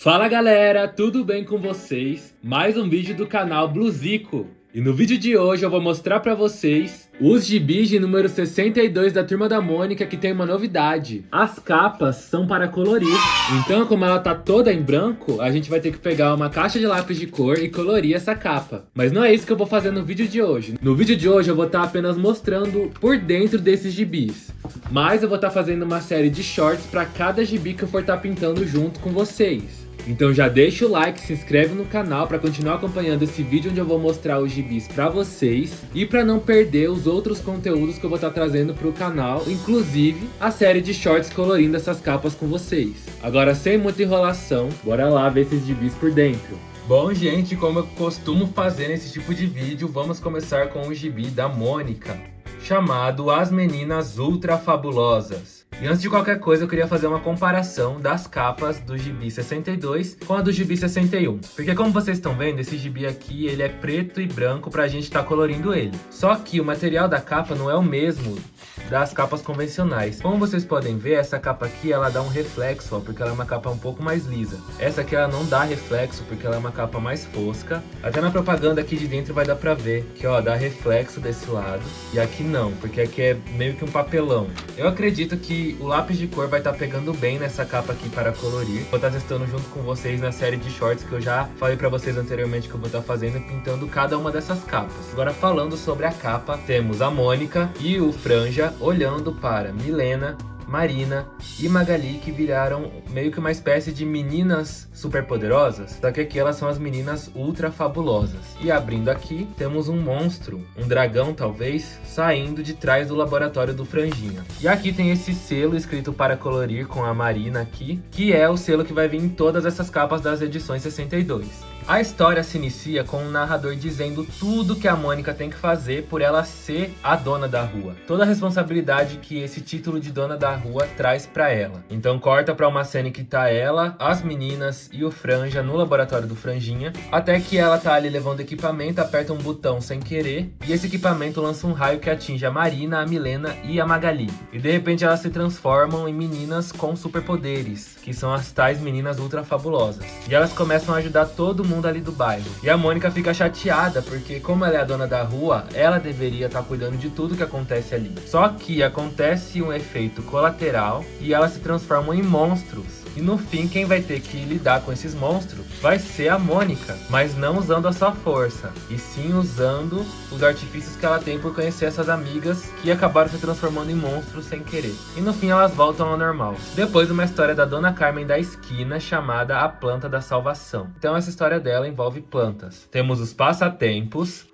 Fala galera, tudo bem com vocês? Mais um vídeo do canal Bluzico. E no vídeo de hoje eu vou mostrar pra vocês os gibis de número 62 da Turma da Mônica, que tem uma novidade. As capas são para colorir. Então, como ela tá toda em branco, a gente vai ter que pegar uma caixa de lápis de cor e colorir essa capa. Mas não é isso que eu vou fazer no vídeo de hoje. No vídeo de hoje eu vou estar apenas mostrando por dentro desses gibis. Mas eu vou estar fazendo uma série de shorts para cada gibi que eu for estar pintando junto com vocês. Então já deixa o like, se inscreve no canal para continuar acompanhando esse vídeo onde eu vou mostrar os gibis para vocês e para não perder os outros conteúdos que eu vou estar trazendo para o canal, inclusive a série de shorts colorindo essas capas com vocês. Agora, sem muita enrolação, bora lá ver esses gibis por dentro. Bom, gente, como eu costumo fazer nesse tipo de vídeo, vamos começar com o gibi da Mônica, chamado As Meninas Ultra Fabulosas. E antes de qualquer coisa, eu queria fazer uma comparação das capas do gibi 62 com a do gibi 61. Porque como vocês estão vendo, esse gibi aqui, ele é preto e branco pra gente estar colorindo ele. Só que o material da capa não é o mesmo das capas convencionais. Como vocês podem ver, essa capa aqui, ela dá um reflexo, ó, porque ela é uma capa um pouco mais lisa. Essa aqui, ela não dá reflexo, porque ela é uma capa mais fosca. Até na propaganda aqui de dentro vai dar pra ver que, ó, dá reflexo desse lado. E aqui não, porque aqui é meio que um papelão. Eu acredito que o lápis de cor vai estar pegando bem nessa capa aqui para colorir. Vou estar testando junto com vocês na série de shorts que eu já falei pra vocês anteriormente que eu vou estar fazendo, pintando cada uma dessas capas. Agora, falando sobre a capa, temos a Mônica e o Franja olhando para Milena, Marina e Magali, que viraram meio que uma espécie de meninas superpoderosas, só que aqui elas são as meninas ultra fabulosas. E abrindo aqui, temos um monstro, um dragão talvez, saindo de trás do laboratório do Franjinha. E aqui tem esse selo escrito para colorir com a Marina aqui, que é o selo que vai vir em todas essas capas das edições 62. A história se inicia com um narrador dizendo tudo que a Mônica tem que fazer por ela ser a dona da rua. Toda a responsabilidade que esse título de dona da rua traz pra ela. Então corta pra uma cena que tá ela, as meninas e o Franja no laboratório do Franjinha, até que ela tá ali levando equipamento, aperta um botão sem querer, e esse equipamento lança um raio que atinge a Marina, a Milena e a Magali. E de repente elas se transformam em meninas com superpoderes, que são as tais meninas ultra fabulosas. E elas começam a ajudar todo mundo ali do bairro. E a Mônica fica chateada, porque como ela é a dona da rua, ela deveria estar cuidando de tudo que acontece ali. Só que acontece um efeito colateral e elas se transformam em monstros. E no fim, quem vai ter que lidar com esses monstros vai ser a Mônica, mas não usando a sua força, e sim usando os artifícios que ela tem por conhecer essas amigas que acabaram se transformando em monstros sem querer. E no fim elas voltam ao normal. Depois, uma história da Dona Carmen da esquina chamada A Planta da Salvação. Então essa história dela envolve plantas. Temos os passatempos,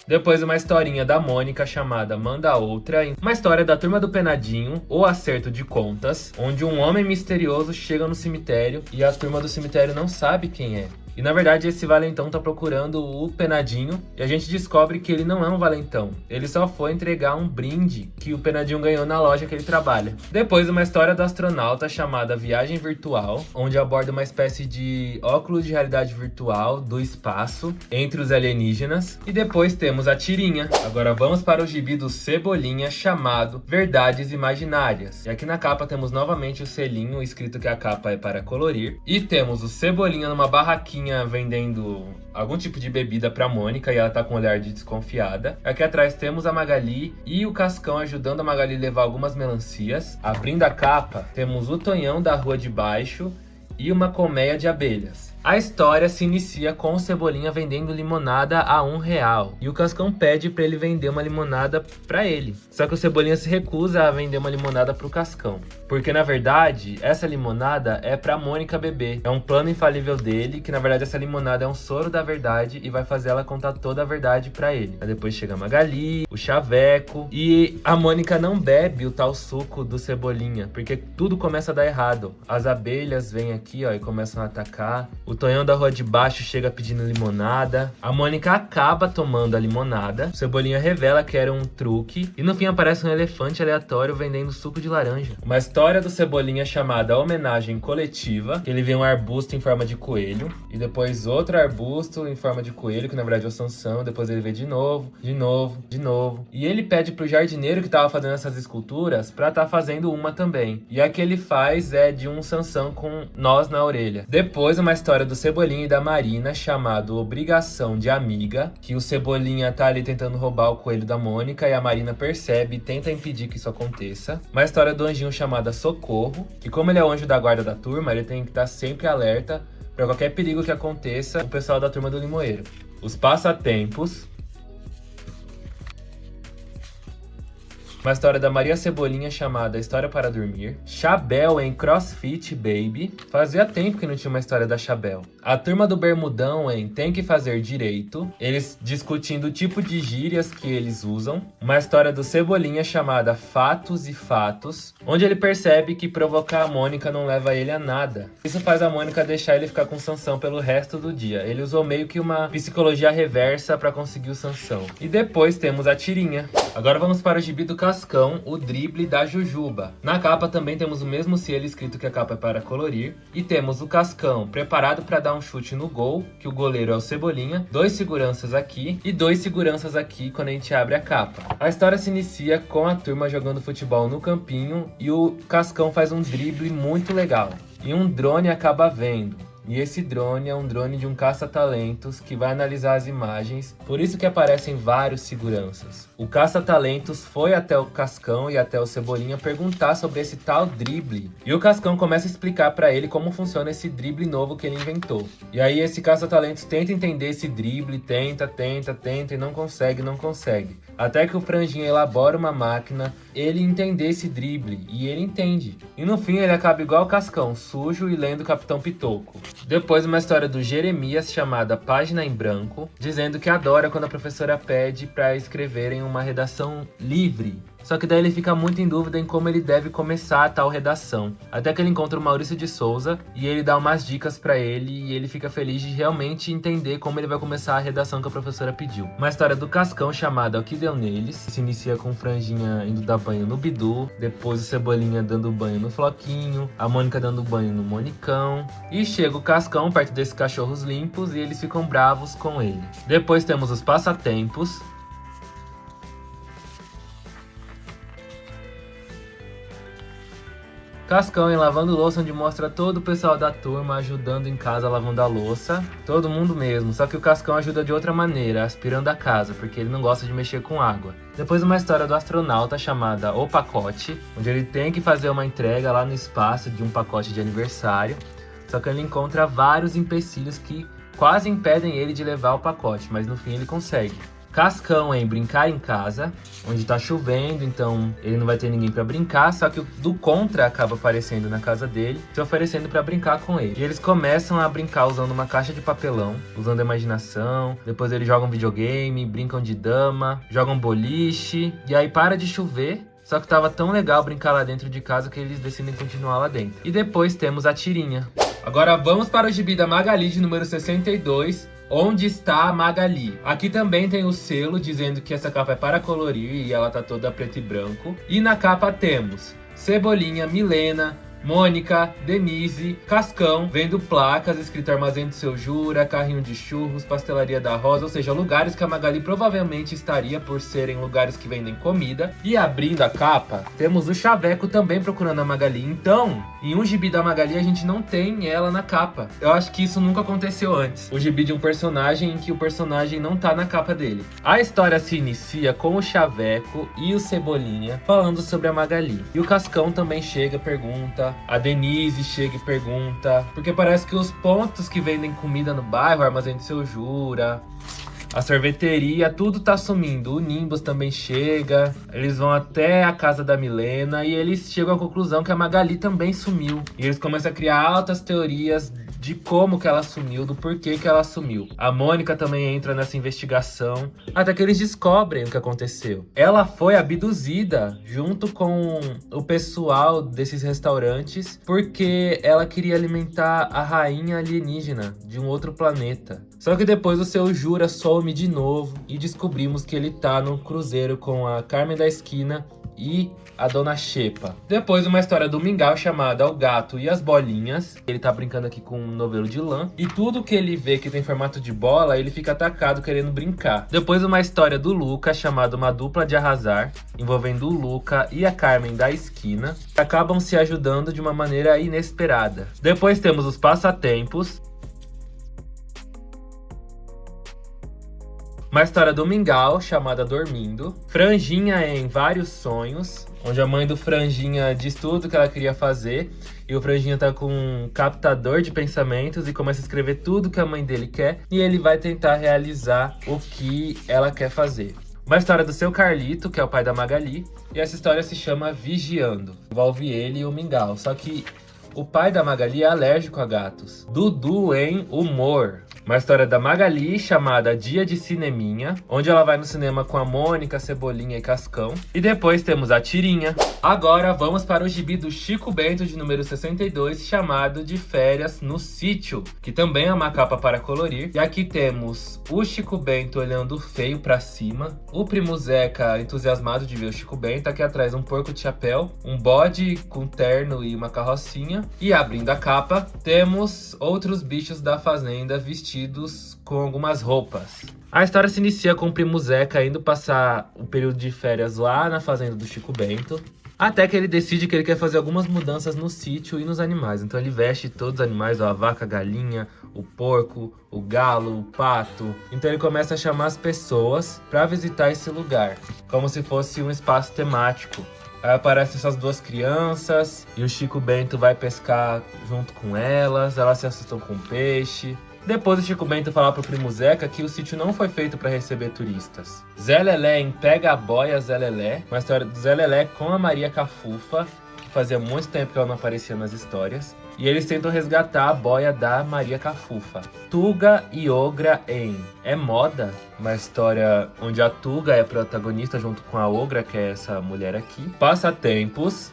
depois uma historinha da Mônica chamada Manda Outra, uma história da Turma do Penadinho, O Acerto de Contas, onde um homem misterioso chega no cemitério e a turma do cemitério não sabe quem é. E na verdade esse valentão tá procurando o Penadinho e a gente descobre que ele não é um valentão. Ele só foi entregar um brinde que o Penadinho ganhou na loja que ele trabalha. Depois uma história do astronauta chamada Viagem Virtual, onde aborda uma espécie de óculos de realidade virtual do espaço entre os alienígenas. E depois temos a tirinha. Agora vamos para o gibi do Cebolinha chamado Verdades Imaginárias. E aqui na capa temos novamente o selinho escrito que a capa é para colorir. E temos o Cebolinha numa barraquinha vendendo algum tipo de bebida pra Mônica e ela tá com um olhar de desconfiada. Aqui atrás temos a Magali e o Cascão ajudando a Magali a levar algumas melancias. Abrindo a capa, temos o Tonhão da rua de baixo e uma colmeia de abelhas. A história se inicia com o Cebolinha vendendo limonada a R$1 e o Cascão pede pra ele vender uma limonada pra ele. Só que o Cebolinha se recusa a vender uma limonada pro Cascão, porque na verdade essa limonada é pra Mônica beber. É um plano infalível dele, que na verdade essa limonada é um soro da verdade e vai fazer ela contar toda a verdade pra ele. Aí depois chega a Magali, o Chaveco e a Mônica não bebe o tal suco do Cebolinha, porque tudo começa a dar errado. As abelhas vêm aqui, ó, e começam a atacar. O Tonhão da rua de baixo chega pedindo limonada. A Mônica acaba tomando a limonada. O Cebolinha revela que era um truque. E no fim aparece um elefante aleatório vendendo suco de laranja. Uma história do Cebolinha chamada Homenagem Coletiva. Ele vê um arbusto em forma de coelho. E depois outro arbusto em forma de coelho, que na verdade é o Sansão. Depois ele vê de novo. E ele pede pro jardineiro que tava fazendo essas esculturas pra tá fazendo uma também. E a que ele faz é de um Sansão com nós na orelha. Depois uma história do Cebolinha e da Marina chamado Obrigação de Amiga, que o Cebolinha tá ali tentando roubar o coelho da Mônica e a Marina percebe e tenta impedir que isso aconteça. Uma história do anjinho chamada Socorro, que como ele é o anjo da guarda da turma, ele tem que estar sempre alerta para qualquer perigo que aconteça o pessoal da turma do Limoeiro. Os passatempos. Uma história da Maria Cebolinha chamada História para Dormir. Chabel em CrossFit Baby. Fazia tempo que não tinha uma história da Chabel. A turma do Bermudão em Tem que Fazer Direito. Eles discutindo o tipo de gírias que eles usam. Uma história do Cebolinha chamada Fatos e Fatos, onde ele percebe que provocar a Mônica não leva ele a nada. Isso faz a Mônica deixar ele ficar com Sansão pelo resto do dia. Ele usou meio que uma psicologia reversa para conseguir o Sansão. E depois temos a tirinha. Agora vamos para o gibi do Cascão, o drible da Jujuba. Na capa também temos o mesmo selo escrito que a capa é para colorir. E temos o Cascão preparado para dar um chute no gol, que o goleiro é o Cebolinha. 2 seguranças aqui e 2 seguranças aqui quando a gente abre a capa. A história se inicia com a turma jogando futebol no campinho e o Cascão faz um drible muito legal. E um drone acaba vendo. E esse drone é um drone de um caça-talentos que vai analisar as imagens, por isso que aparecem vários seguranças. O caça-talentos foi até o Cascão e até o Cebolinha perguntar sobre esse tal drible. E o Cascão começa a explicar pra ele como funciona esse drible novo que ele inventou. E aí esse caça-talentos tenta entender esse drible, tenta e não consegue. Até que o Franjinha elabora uma máquina, ele entender esse drible, e ele entende. E no fim ele acaba igual o Cascão, sujo e lendo Capitão Pitoco. Depois uma história do Jeremias chamada Página em Branco, dizendo que adora quando a professora pede para escreverem uma redação livre. Só que daí ele fica muito em dúvida em como ele deve começar a tal redação. Até que ele encontra o Maurício de Souza e ele dá umas dicas pra ele e ele fica feliz de realmente entender como ele vai começar a redação que a professora pediu. Uma história do Cascão chamada O Que Deu Neles. Se inicia com o Franjinha indo dar banho no Bidu, depois o Cebolinha dando banho no Floquinho, a Mônica dando banho no Monicão. E chega o Cascão perto desses cachorros limpos e eles ficam bravos com ele. Depois temos os passatempos. Cascão em Lavando Louça, onde mostra todo o pessoal da turma ajudando em casa lavando a louça. Todo mundo mesmo, só que o Cascão ajuda de outra maneira, aspirando a casa, porque ele não gosta de mexer com água. Depois uma história do astronauta chamada O Pacote, onde ele tem que fazer uma entrega lá no espaço de um pacote de aniversário. Só que ele encontra vários empecilhos que quase impedem ele de levar o pacote, mas no fim ele consegue. Cascão em Brincar em Casa, onde tá chovendo, então ele não vai ter ninguém pra brincar, só que o do Contra acaba aparecendo na casa dele, se oferecendo pra brincar com ele. E eles começam a brincar usando uma caixa de papelão, usando a imaginação, depois eles jogam videogame, brincam de dama, jogam boliche, e aí para de chover. Só que tava tão legal brincar lá dentro de casa que eles decidem continuar lá dentro. E depois temos a tirinha. Agora vamos para o gibi da Magali de número 62, Onde Está a Magali? Aqui também tem o selo dizendo que essa capa é para colorir e ela tá toda preto e branco. E na capa temos Cebolinha, Milena, Mônica, Denise, Cascão, vendo placas escrito Armazém do Seu Jura, Carrinho de Churros, Pastelaria da Rosa, ou seja, lugares que a Magali provavelmente estaria por serem lugares que vendem comida. E abrindo a capa, temos o Chaveco também procurando a Magali. Então, em um gibi da Magali a gente não tem ela na capa. Eu acho que isso nunca aconteceu antes. O gibi de um personagem em que o personagem não tá na capa dele. A história se inicia com o Chaveco e o Cebolinha falando sobre a Magali. E o Cascão também chega e pergunta. A Denise chega e pergunta, porque parece que os pontos que vendem comida no bairro, Armazém do Seu Jura, a sorveteria, tudo tá sumindo. O Nimbus também chega, eles vão até a casa da Milena e eles chegam à conclusão que a Magali também sumiu. E eles começam a criar altas teorias de como que ela sumiu, do porquê que ela sumiu. A Mônica também entra nessa investigação, até que eles descobrem o que aconteceu. Ela foi abduzida junto com o pessoal desses restaurantes porque ela queria alimentar a rainha alienígena de um outro planeta. Só que depois o seu Jura some de novo e descobrimos que ele tá no cruzeiro com a Carmen da Esquina e a Dona Xepa. Depois uma história do Mingau chamada O Gato e as Bolinhas. Ele tá brincando aqui com um novelo de lã. E tudo que ele vê que tem formato de bola, ele fica atacado querendo brincar. Depois uma história do Luca chamada Uma Dupla de Arrasar, envolvendo o Luca e a Carmen da Esquina. Que acabam se ajudando de uma maneira inesperada. Depois temos os Passatempos. Uma história do Mingau, chamada Dormindo. Franjinha em Vários Sonhos, onde a mãe do Franjinha diz tudo que ela queria fazer. E o Franjinha tá com um captador de pensamentos e começa a escrever tudo que a mãe dele quer. E ele vai tentar realizar o que ela quer fazer. Uma história do Seu Carlito, que é o pai da Magali. E essa história se chama Vigiando. Envolve ele e o Mingau. Só que o pai da Magali é alérgico a gatos. Dudu em Humor. Uma história da Magali chamada Dia de Cineminha, onde ela vai no cinema com a Mônica, Cebolinha e Cascão. E depois temos a Tirinha. Agora vamos para o gibi do Chico Bento de número 62, chamado De Férias no Sítio, que também é uma capa para colorir. E aqui temos o Chico Bento olhando feio pra cima, o Primo Zeca entusiasmado de ver o Chico Bento, aqui atrás um porco de chapéu, um bode com terno e uma carrocinha. E abrindo a capa, temos outros bichos da fazenda vestidos com algumas roupas. A história se inicia com o Primo Zeca indo passar o período de férias lá na fazenda do Chico Bento, até que ele decide que ele quer fazer algumas mudanças no sítio e nos animais. Então ele veste todos os animais, ó, a vaca, a galinha, o porco, o galo, o pato. Então ele começa a chamar as pessoas para visitar esse lugar, como se fosse um espaço temático. Aí aparecem essas duas crianças e o Chico Bento vai pescar junto com elas se assustam com o peixe. Depois o Chico Bento fala pro Primo Zeca que o sítio não foi feito para receber turistas. Zé Lelé em Pega a Boia Zé Lelé, uma história do Zé Lelé com a Maria Cafufa, que fazia muito tempo que ela não aparecia nas histórias. E eles tentam resgatar a boia da Maria Cafufa. Tuga e Ogra em É Moda, uma história onde a Tuga é protagonista junto com a Ogra, que é essa mulher aqui. Passatempos.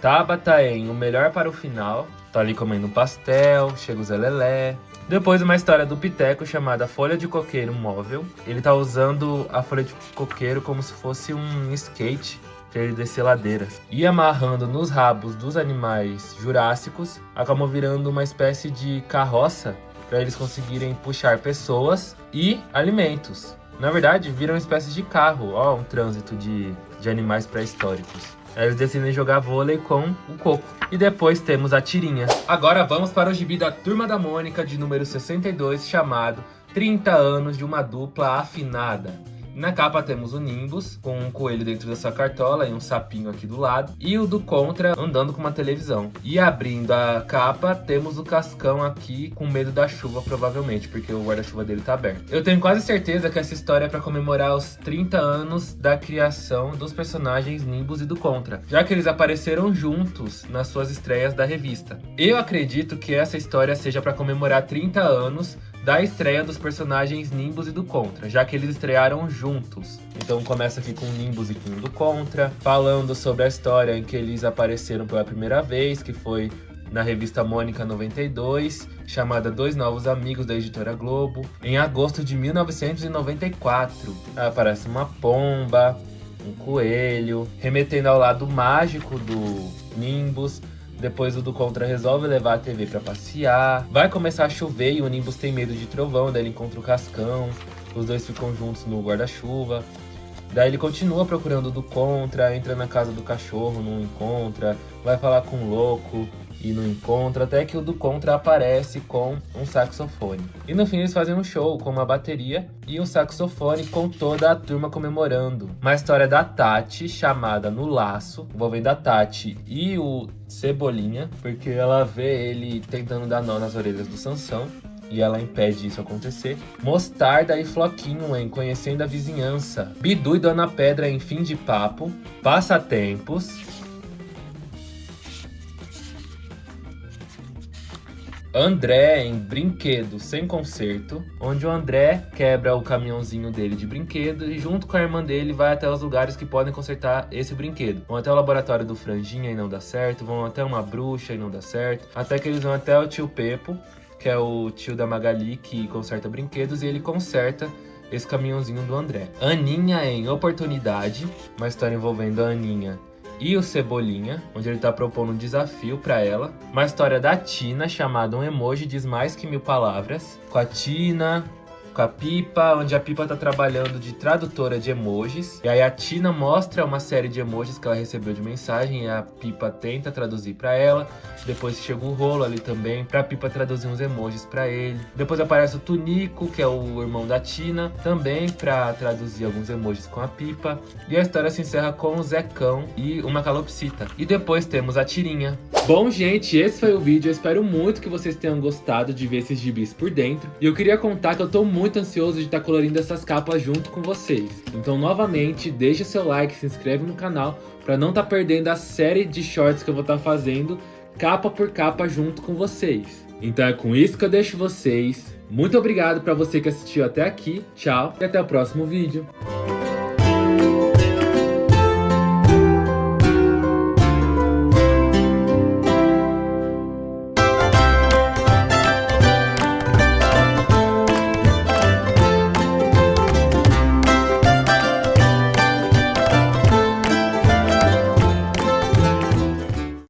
Tabata em O Melhor para o Final. Tá ali comendo um pastel, chega o Zé Lelé. Depois uma história do Piteco chamada Folha de Coqueiro Móvel. Ele tá usando a folha de coqueiro como se fosse um skate para ele descer ladeiras. E amarrando nos rabos dos animais jurássicos, acabam virando uma espécie de carroça para eles conseguirem puxar pessoas e alimentos. Na verdade, viram uma espécie de carro, ó, um trânsito de animais pré-históricos. Aí eles decidem jogar vôlei com o Coco. E depois temos a Tirinha. Agora vamos para o gibi da Turma da Mônica de número 62, chamado 30 anos de uma dupla afinada. Na capa temos o Nimbus, com um coelho dentro da sua cartola e um sapinho aqui do lado. E o do Contra andando com uma televisão. E abrindo a capa, temos o Cascão aqui com medo da chuva, provavelmente, porque o guarda-chuva dele tá aberto. Eu tenho quase certeza que essa história é para comemorar os 30 anos da criação dos personagens Nimbus e do Contra, já que eles apareceram juntos nas suas estreias da revista. Eu acredito que essa história seja para comemorar 30 anos da estreia dos personagens Nimbus e do Contra, já que eles estrearam juntos. Então começa aqui com o Nimbus e com o do Contra, falando sobre a história em que eles apareceram pela primeira vez, que foi na revista Mônica 92, chamada Dois Novos Amigos, da Editora Globo, em agosto de 1994. Aí aparece uma pomba, um coelho, remetendo ao lado mágico do Nimbus. Depois o do Contra resolve levar a TV pra passear. Vai começar a chover e o Nimbus tem medo de trovão, daí ele encontra o Cascão. Os dois ficam juntos no guarda-chuva. Daí ele continua procurando o do Contra, entra na casa do cachorro, não encontra. Vai falar com o louco e não encontra, até que o do Contra aparece com um saxofone. E no fim eles fazem um show com uma bateria e um saxofone com toda a turma comemorando. Uma história da Tati, chamada No Laço, envolvendo a Tati e o Cebolinha, porque ela vê ele tentando dar nó nas orelhas do Sansão e ela impede isso acontecer. Mostarda e Floquinho em Conhecendo a Vizinhança. Bidu e Dona Pedra em Fim de Papo. Passatempos. André em Brinquedo Sem Conserto, onde o André quebra o caminhãozinho dele de brinquedo e junto com a irmã dele vai até os lugares que podem consertar esse brinquedo. Vão até o laboratório do Franjinha e não dá certo, vão até uma bruxa e não dá certo, até que eles vão até o tio Pepo, que é o tio da Magali que conserta brinquedos, e ele conserta esse caminhãozinho do André. Aninha em Oportunidade, uma história envolvendo a Aninha e o Cebolinha, onde ele tá propondo um desafio pra ela. Uma história da Tina, chamada Um Emoji Diz Mais Que Mil Palavras, com a Tina, com a Pipa, onde a Pipa tá trabalhando de tradutora de emojis. E aí a Tina mostra uma série de emojis que ela recebeu de mensagem e a Pipa tenta traduzir pra ela. Depois chega o Rolo ali também pra Pipa traduzir uns emojis pra ele. Depois aparece o Tunico, que é o irmão da Tina, também pra traduzir alguns emojis com a Pipa. E a história se encerra com o Zecão e uma calopsita. E depois temos a Tirinha. Bom, gente, esse foi o vídeo. Eu espero muito que vocês tenham gostado de ver esses gibis por dentro. E eu queria contar que eu tô muito ansioso de estar colorindo essas capas junto com vocês. Então, novamente, deixa seu like, se inscreve no canal para não estar perdendo a série de shorts que eu vou estar fazendo capa por capa junto com vocês. Então é com isso que eu deixo vocês. Muito obrigado para você que assistiu até aqui. Tchau e até o próximo vídeo.